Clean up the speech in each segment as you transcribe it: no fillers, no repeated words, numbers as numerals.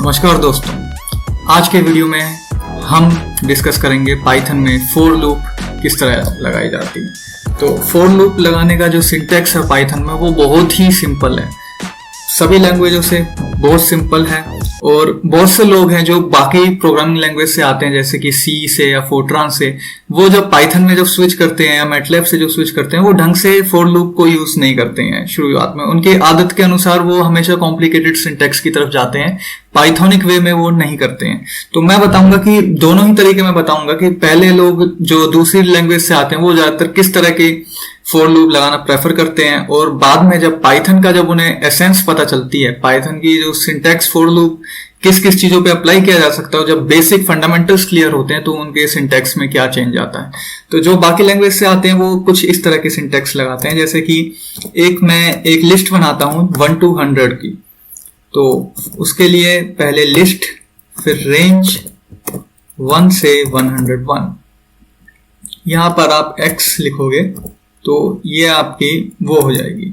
नमस्कार दोस्तों, आज के वीडियो में हम डिस्कस करेंगे पाइथन में फॉर लूप किस तरह लगाई जाती है। तो फॉर लूप लगाने का जो सिंटैक्स है पाइथन में वो बहुत ही सिंपल है, सभी लैंग्वेजों से बहुत सिंपल है। और बहुत से लोग हैं जो बाकी प्रोग्रामिंग लैंग्वेज से आते हैं जैसे कि सी से या फोर्ट्रान से, वो जब पाइथन में जब स्विच करते हैं या मैटलैब से जो स्विच करते हैं वो ढंग से फॉर लूप को यूज नहीं करते हैं शुरुआत में। उनके आदत के अनुसार वो हमेशा कॉम्प्लिकेटेड सिंटैक्स की तरफ जाते हैं, पाइथोनिक वे में वो नहीं करते हैं। तो मैं बताऊंगा कि दोनों ही तरीके में बताऊंगा कि पहले लोग जो दूसरी लैंग्वेज से आते हैं वो ज्यादातर किस तरह की फॉर लूप लगाना प्रेफर करते हैं, और बाद में जब पाइथन का जब उन्हें एसेंस पता चलती है, पाइथन की जो सिंटैक्स फॉर लूप किस किस चीजों पे अप्लाई किया जा सकता है, जब बेसिक फंडामेंटल्स क्लियर होते हैं तो उनके सिंटैक्स में क्या चेंज आता है। तो जो बाकी लैंग्वेज से आते हैं वो कुछ इस तरह के सिंटैक्स लगाते हैं, जैसे कि मैं एक लिस्ट बनाता हूं 1 to 100 की। तो उसके लिए पहले लिस्ट, फिर रेंज 1 से 101। यहां पर आप x लिखोगे तो ये आपकी वो हो जाएगी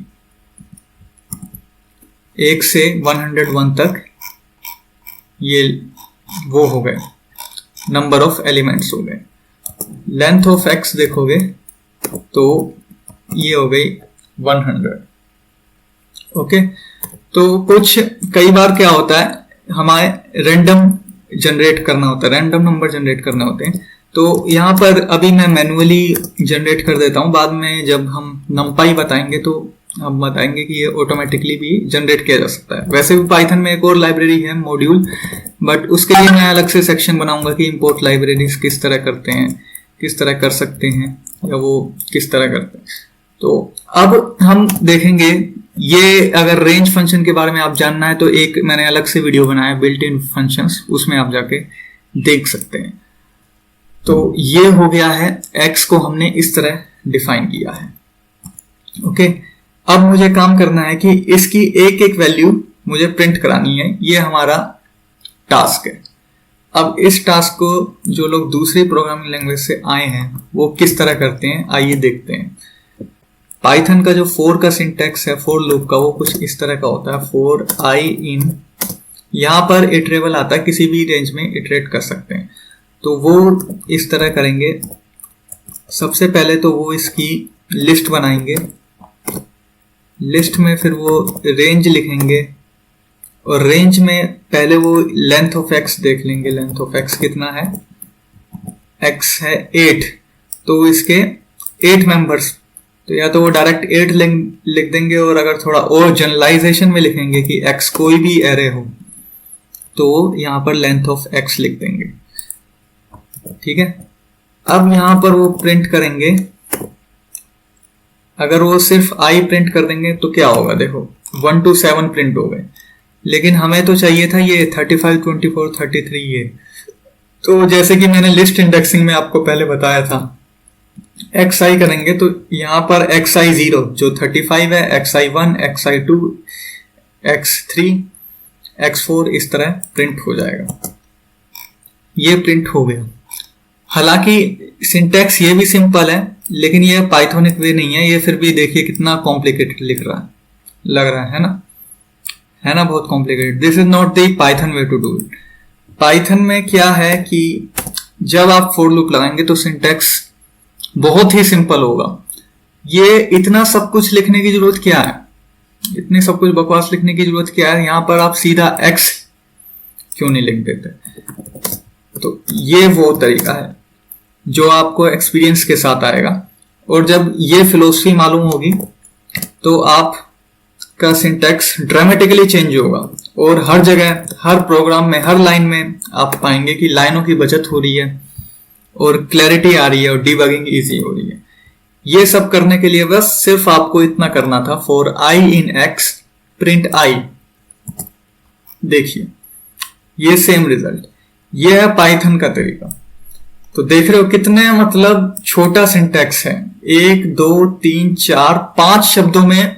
1 से 101 तक, ये वो हो गए नंबर ऑफ एलिमेंट्स हो गए। लेंथ ऑफ x देखोगे तो ये हो गई 100। ओके, तो कुछ कई बार क्या होता है, हमारे रैंडम जनरेट करना होता है, रैंडम नंबर जनरेट करने होते हैं। तो यहाँ पर अभी मैं मैन्युअली जनरेट कर देता हूँ, बाद में जब हम numpy बताएंगे तो हम बताएंगे कि ये ऑटोमेटिकली भी जनरेट किया जा सकता है। वैसे भी पाइथन में एक और लाइब्रेरी है मॉड्यूल, बट उसके लिए मैं अलग से सेक्शन बनाऊंगा कि इंपोर्ट लाइब्रेरीज किस तरह करते हैं, किस तरह कर सकते हैं, या वो किस तरह करते हैं। तो अब हम देखेंगे, ये अगर रेंज फंक्शन के बारे में आप जानना है तो एक मैंने अलग से वीडियो बनाया बिल्ट इन फंक्शंस, उसमें आप जाके देख सकते हैं। तो ये हो गया है, x को हमने इस तरह डिफाइन किया है। ओके, अब मुझे काम करना है कि इसकी एक एक वैल्यू मुझे प्रिंट करानी है, ये हमारा टास्क है। अब इस टास्क को जो लोग दूसरी प्रोग्रामिंग लैंग्वेज से आए हैं वो किस तरह करते हैं, आइए देखते हैं। पाइथन का जो फॉर का सिंटैक्स है फॉर लूप का, वो कुछ इस तरह का होता है, फॉर आई इन, यहां पर इटरेबल आता है, किसी भी रेंज में इटरेट कर सकते हैं। तो वो इस तरह करेंगे, सबसे पहले तो वो इसकी लिस्ट बनाएंगे, लिस्ट में फिर वो रेंज लिखेंगे, और रेंज में पहले वो लेंथ ऑफ x देख लेंगे, लेंथ ऑफ x कितना है, x है 8, तो इसके 8 मेंबर्स, तो या तो वो डायरेक्ट 8 लिख देंगे, और अगर थोड़ा और जनरलाइजेशन में लिखेंगे कि x कोई भी एरे हो तो यहां पर लेंथ ऑफ x लिख देंगे। ठीक है, अब यहां पर वो प्रिंट करेंगे, अगर वो सिर्फ i प्रिंट कर देंगे तो क्या होगा, देखो 1 to 7 प्रिंट हो गए, लेकिन हमें तो चाहिए था ये 35, 24, 33 ये। तो जैसे कि मैंने लिस्ट इंडेक्सिंग में आपको पहले बताया था, xi करेंगे तो यहां पर xi0 जो 35 है, xi1, xi2, x3, x4 इस तरह प्रिंट हो जाएगा। ये प्रिंट हो गया। हालांकि सिंटैक्स ये भी सिंपल है, लेकिन ये पाइथोनिक वे नहीं है, ये फिर भी देखिए कितना कॉम्प्लिकेटेड लिख रहा है, लग रहा है ना, बहुत complicated. This is not the Python way to do it. Python में क्या है कि जब आप फॉर लूप लगाएंगे तो सिंटैक्स बहुत ही सिंपल होगा। ये इतना सब कुछ लिखने की जरूरत क्या है, इतनी सब कुछ बकवास लिखने की जरूरत क्या है, यहां पर आप सीधा x क्यों नहीं लिख देते। तो ये वो तरीका है जो आपको एक्सपीरियंस के साथ आएगा, और जब ये फिलोसफी मालूम होगी तो आपका सिंटैक्स ड्रामेटिकली चेंज होगा, और हर जगह, हर प्रोग्राम में, हर लाइन में आप पाएंगे कि लाइनों की बचत हो रही है और क्लैरिटी आ रही है और डिबगिंग इजी हो रही है। ये सब करने के लिए बस सिर्फ आपको इतना करना था, for I in x print i। देखिए ये सेम रिजल्ट, ये है पाइथन का तरीका। तो देख रहे हो कितने मतलब छोटा सिंटैक्स है, 1 2 3 4 5 शब्दों में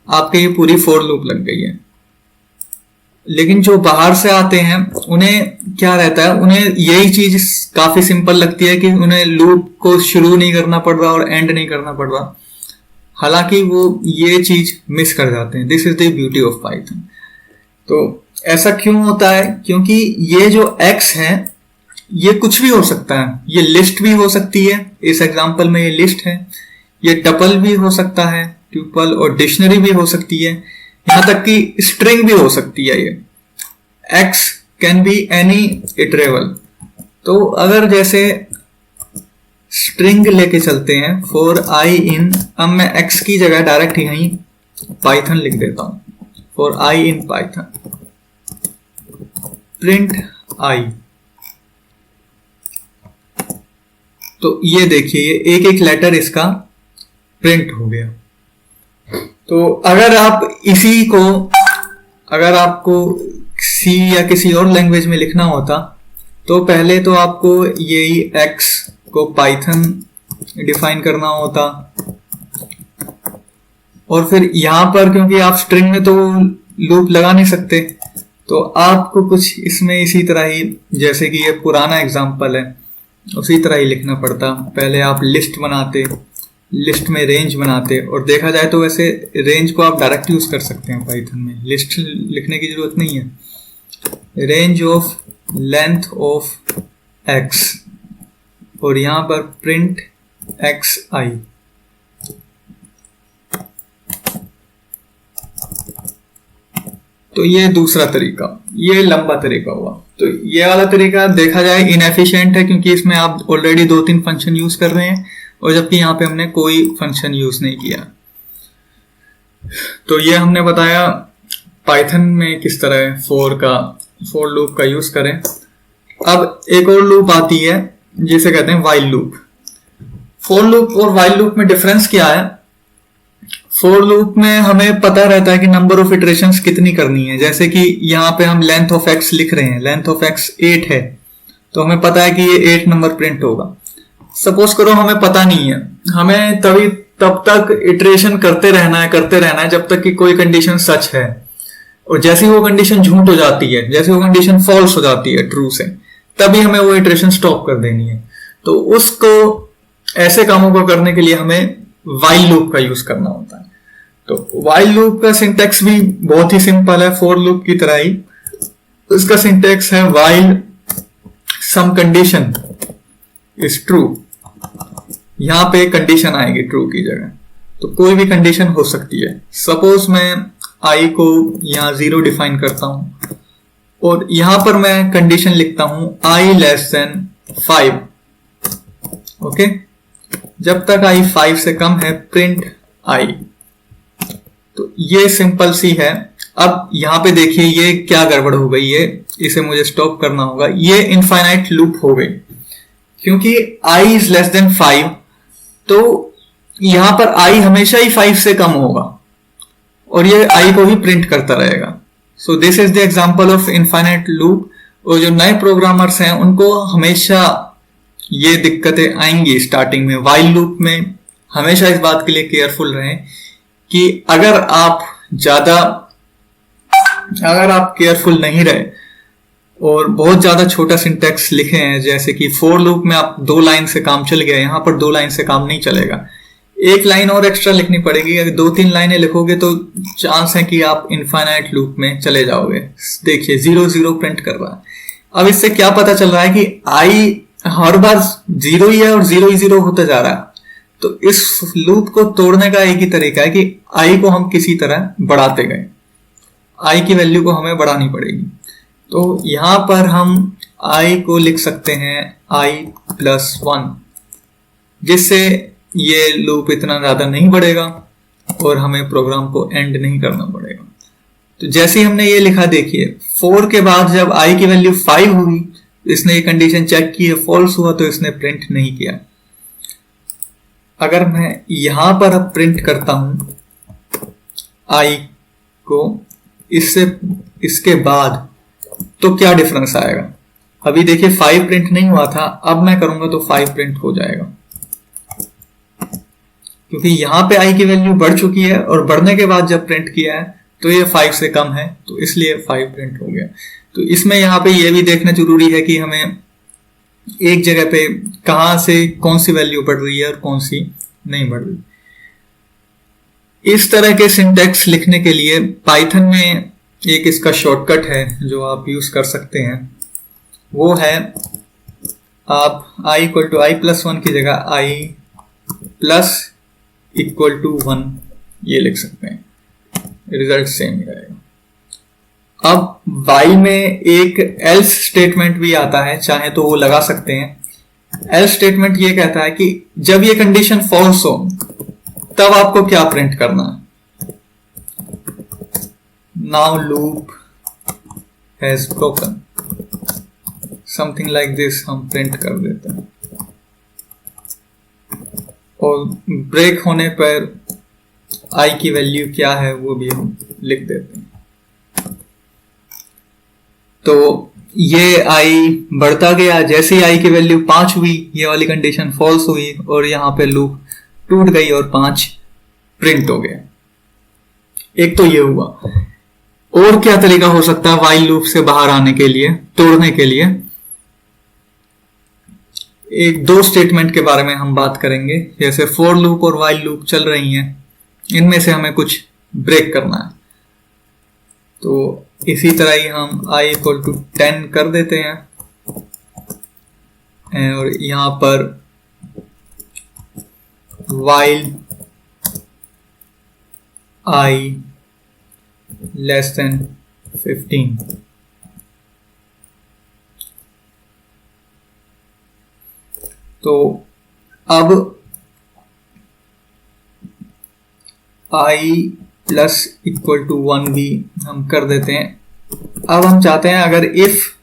आपके ये पूरी फॉर लूप लग गई है। लेकिन जो बाहर से आते हैं उन्हें क्या रहता है, उन्हें यही चीज काफी सिंपल लगती है कि उन्हें लूप को शुरू नहीं करना पड़ रहा और एंड नहीं करना पड़ रहा, हालांकि वो ये चीज मिस कर जाते हैं। This is the beauty of Python. तो ऐसा क्यों होता है? क्योंकि ये जो x है ये कुछ भी हो सकता है, ये लिस्ट भी हो सकती है, इस एग्जांपल में ये लिस्ट है, ये टपल भी हो सकता है, ट्यूपल, और डिक्शनरी भी हो सकती है, यहां तक कि स्ट्रिंग भी हो सकती है। ये x can be any iterable. तो अगर जैसे स्ट्रिंग लेके चलते हैं फॉर आई इन, अब मैं x की जगह डायरेक्ट यहीं पाइथन लिख देता हूं, for I in Python print I. तो ये देखिए एक एक लेटर इसका प्रिंट हो गया। तो अगर आप इसी को, अगर आपको C या किसी और लैंग्वेज में लिखना होता तो पहले तो आपको यही x को पाइथन डिफाइन करना होता, और फिर यहां पर क्योंकि आप स्ट्रिंग में तो लूप लगा नहीं सकते, तो आपको कुछ इसमें इसी तरह ही, जैसे कि ये पुराना एग्जांपल है उसी तरह ही लिखना पड़ता। पहले आप लिस्ट बनाते, लिस्ट में रेंज बनाते, और देखा जाए तो वैसे रेंज को आप डायरेक्ट यूज कर सकते हैं पाइथन में, लिस्ट लिखने की जरूरत नहीं है। Range of length of x, और यहां पर प्रिंट xi। तो ये दूसरा तरीका, ये लंबा तरीका हुआ। तो ये वाला तरीका देखा जाए इनएफिशिएंट है, क्योंकि इसमें आप ऑलरेडी 2-3 फंक्शन यूज कर रहे हैं, और जबकि यहां पे हमने कोई फंक्शन यूज नहीं किया। तो ये हमने बताया पाइथन में किस तरह फॉर लूप का यूज करें। अब एक और लूप आती है जिसे कहते हैं व्हाइल लूप। फॉर लूप और व्हाइल लूप में डिफरेंस क्या है? फॉर लूप में हमें पता रहता है कि नंबर ऑफ इटरेशंस कितनी करनी है। जैसे कि यहाँ पे हम लेंथ ऑफ x लिख रहे हैं, लेंथ ऑफ x 8 है, तो हमें पता है कि ये 8 नंबर प्रिंट होगा। सपोज करो हमें पता नहीं है, हमें तब तक इटरेशन करते रहना है जब तक कि कोई कंडीशन सच है, और जैसे ही वो कंडीशन झूठ हो जाती है, जैसे वो कंडीशन फॉल्स हो जाती है ट्रू से, तभी हमें वो इटरेशन स्टॉप कर देनी है। तो उसको, ऐसे कामों को करने के लिए हमें व्हाइल लूप का यूज करना होता है। तो व्हाइल लूप का सिंटेक्स भी बहुत ही सिंपल है, फॉर लूप की तरह ही। उसका सिंटेक्स है while some condition is true. यहां पे कंडीशन आएगी ट्रू की जगह, तो कोई भी कंडीशन हो सकती है। सपोज मैं i को यहां 0 डिफाइन करता हूं, और यहां पर मैं कंडीशन लिखता हूं i लेस देन 5। ओके, जब तक i 5 से कम है प्रिंट i। तो ये सिंपल सी है। अब यहां पे देखिए ये क्या गड़बड़ हो गई है, इसे मुझे स्टॉप करना होगा। ये इनफाइनाइट लूप हो गई, क्योंकि i इज लेस देन 5, तो यहां पर i हमेशा ही 5 से कम होगा, और ये i को ही प्रिंट करता रहेगा। So this is the example of infinite loop. और जो नए प्रोग्रामर्स हैं उनको हमेशा ये दिक्कतें आएंगी स्टार्टिंग में। व्हाइल लूप में हमेशा इस बात के लिए केयरफुल रहें कि अगर आप केयरफुल नहीं रहे और बहुत ज्यादा छोटा सिंटेक्स लिखे हैं, जैसे कि फॉर लूप में आप 2 लाइन से काम चल गया, यहां पर 2 लाइन से काम नहीं चलेगा, 1 लाइन और एक्स्ट्रा लिखनी पड़ेगी। अगर 2-3 लाइनें लिखोगे तो चांस है कि आप इनफाइनाइट लूप में चले जाओगे। देखिए 0-0 प्रिंट कर रहा है। अब इससे क्या पता चल रहा है कि i हर बार 0 ही है और 0 ही 0 होता जा रहा है। तो इस लूप को तोड़ने का एक ही तरीका है कि i को हम किसी तरह बढ़ाते गए, i की वैल्यू को हमें बढ़ानी पड़ेगी। तो यहां पर हम i को लिख सकते हैं i+1, जिससे ये लूप इतना ज्यादा नहीं बढ़ेगा और हमें प्रोग्राम को एंड नहीं करना पड़ेगा। तो जैसे ही हमने ये लिखा, देखिए 4 के बाद जब i की वैल्यू 5 हुई, इसने ये कंडीशन चेक की, फॉल्स हुआ तो इसने प्रिंट नहीं किया। अगर मैं यहां पर अब प्रिंट करता हूं i को इसके बाद, तो क्या डिफरेंस आएगा? अभी देखिए 5 प्रिंट नहीं हुआ था, अब मैं करूंगा तो 5 प्रिंट हो जाएगा, क्योंकि यहां पे i की वैल्यू बढ़ चुकी है और बढ़ने के बाद जब प्रिंट किया है तो ये 5 से कम है, तो इसलिए 5 प्रिंट हो गया। तो इसमें यहां पे ये भी देखना जरूरी है कि हमें एक जगह पे कहां से कौन सी वैल्यू बढ़ रही है और कौन सी नहीं बढ़ रही। इस तरह के सिंटेक्स लिखने के लिए पाइथन में एक इसका शॉर्टकट है जो आप यूज कर सकते हैं, वो है आप i इक्वल टू i+1 की जगह i प्लस इक्वल टू 1 ये लिख सकते हैं, रिजल्ट सेम ही रहेगा। अब while में एक else स्टेटमेंट भी आता है, चाहे तो वो लगा सकते हैं। else स्टेटमेंट ये कहता है कि जब ये कंडीशन फॉल्स हो तब आपको क्या प्रिंट करना है। Now loop has broken, something like this हम प्रिंट कर देते हैं, और ब्रेक होने पर i की वैल्यू क्या है वो भी हम लिख देते हैं। तो ये i बढ़ता गया, जैसे ही i की वैल्यू 5 हुई ये वाली कंडीशन फॉल्स हुई और यहाँ पे लूप टूट गई और 5 प्रिंट हो गया। एक तो ये हुआ। और क्या तरीका हो सकता है while लूप से बाहर आने के लिए, तोड़ने के लिए? एक दो स्टेटमेंट के बारे में हम बात करेंगे, जैसे फॉर लूप और while लूप चल रही हैं, इनमें से हमें कुछ ब्रेक करना है। तो इसी तरह ही हम i इक्वल टू 10 कर देते हैं और यहां पर while i लेस देन 15, तो अब i प्लस इक्वल टू 1 भी हम कर देते हैं। अब हम चाहते हैं अगर इफ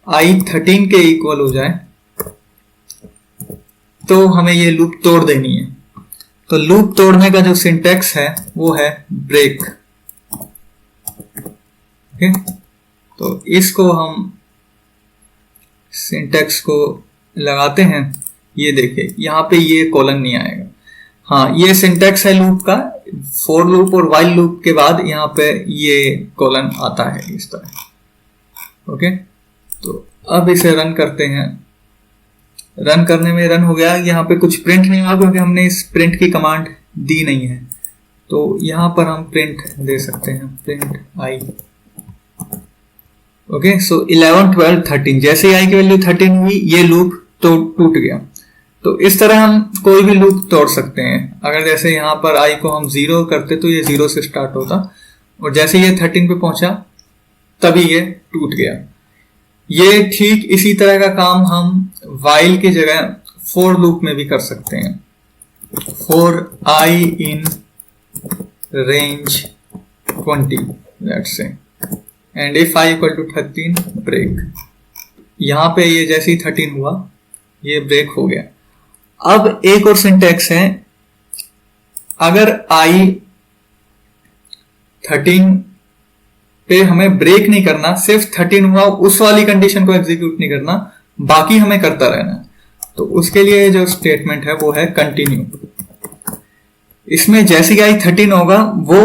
i 13 के इक्वल हो जाए तो हमें ये लूप तोड़ देनी है। तो लूप तोड़ने का जो सिंटेक्स है वो है ब्रेक। ओके, तो इसको हम सिंटेक्स को लगाते हैं। ये देखिए यहाँ पे ये कॉलन नहीं आएगा। हाँ, ये सिंटेक्स है लूप का, फॉर लूप और while लूप के बाद यहाँ पे ये कॉलन आता है इस तरह। ओके, तो अब इसे रन करते हैं। रन करने में रन हो गया, यहाँ पे कुछ प्रिंट नहीं हुआ क्योंकि हमने इस प्रिंट की कमांड दी नहीं है। तो यहाँ पर हम प्रिंट दे सकते हैं, प्रिंट i। ओके, सो 11, 12, 13, जैसे ही i की वैल्यू 13 हुई ये लूप तो टूट गया। तो इस तरह हम कोई भी लूप तोड़ सकते हैं। अगर जैसे यहाँ पर i को हम 0 करते तो ये 0 से स्टार्ट होता और जैसे ये 13 पे पहुंचा तभी ये टूट गया। ये ठीक इसी तरह का काम हम while की जगह for लूप में भी कर सकते हैं। for i in range 20 let's say and if i equal to 13 break। यहाँ पे ये जैसे ही 13 हुआ ये ब्रेक हो गया। अब एक और सिंटेक्स है, अगर i 13 पे हमें ब्रेक नहीं करना, सिर्फ 13 हुआ उस वाली कंडीशन को एग्जीक्यूट नहीं करना, बाकी हमें करता रहना है। तो उसके लिए जो स्टेटमेंट है वो है कंटिन्यू। इसमें जैसे ही i 13 होगा वो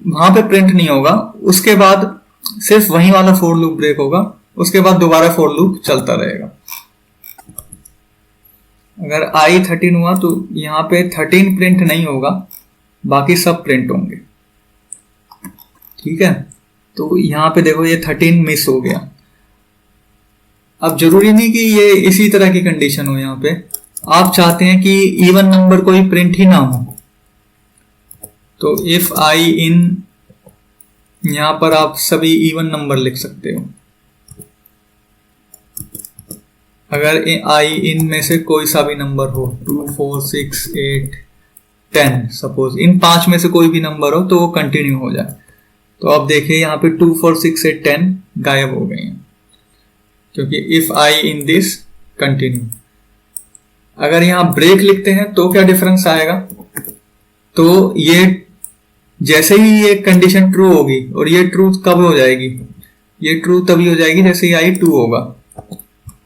वहां पे प्रिंट नहीं होगा, उसके बाद सिर्फ वही वाला फॉर लूप ब्रेक होगा, उसके बाद दोबारा फॉर लूप चलता रहेगा। अगर i 13 हुआ तो यहाँ पे 13 प्रिंट नहीं होगा, बाकी सब प्रिंट होंगे। ठीक है, तो यहाँ पे देखो ये 13 मिस हो गया। अब जरूरी नहीं कि ये इसी तरह की कंडीशन हो, यहाँ पे आप चाहते हैं कि इवन नंबर कोई प्रिंट ही ना हो, तो इफ i in, यहाँ पर आप सभी इवन नंबर लिख सकते हो। अगर i in में से कोई सा भी नंबर हो, 2, 4, 6, 8, 10, सपोज इन 5 में से कोई भी नंबर हो तो वो कंटिन्यू हो जाए। तो आप देखिए यहाँ पे 2, 4, 6, 8, 10 गायब हो गए हैं क्योंकि if i in this continue. अगर यहाँ ब्रेक लिखते हैं तो क्या डिफरेंस आएगा? तो ये जैसे ही ये कंडीशन ट्रू होगी, और ये ट्रू कब हो जाएगी? ये ट्रू तभी हो जाएगी जैसे ही i 2 होगा।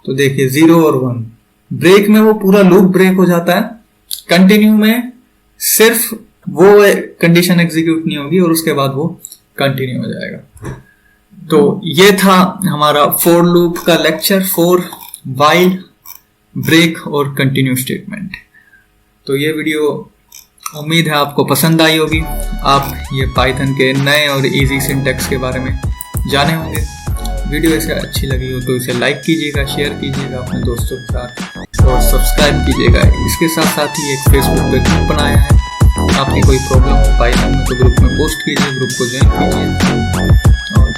तो देखिए 0 और 1, ब्रेक में वो पूरा लूप ब्रेक हो जाता है, कंटिन्यू में सिर्फ वो कंडीशन एग्जीक्यूट नहीं होगी और उसके बाद वो कंटिन्यू हो जाएगा। तो ये था हमारा फॉर लूप का लेक्चर, फॉर, व्हाइल, ब्रेक और कंटिन्यू स्टेटमेंट। तो ये वीडियो उम्मीद है आपको पसंद आई होगी। आप ये पाइथन के नए और इजी सिंटैक्स के बारे में जाने होंगे। वीडियो ऐसे अच्छी लगी हो तो इसे लाइक कीजिएगा, शेयर कीजिएगा अपने दोस्तों के साथ और सब्सक्राइब कीजिएगा। इसके साथ साथ ही एक फेसबुक पे ग्रुप बनाया है, आपकी कोई प्रॉब्लम हो पाइथन में तो ग्रुप में पोस्ट कीजिए, ग्रुप को ज्वाइन कीजिए। और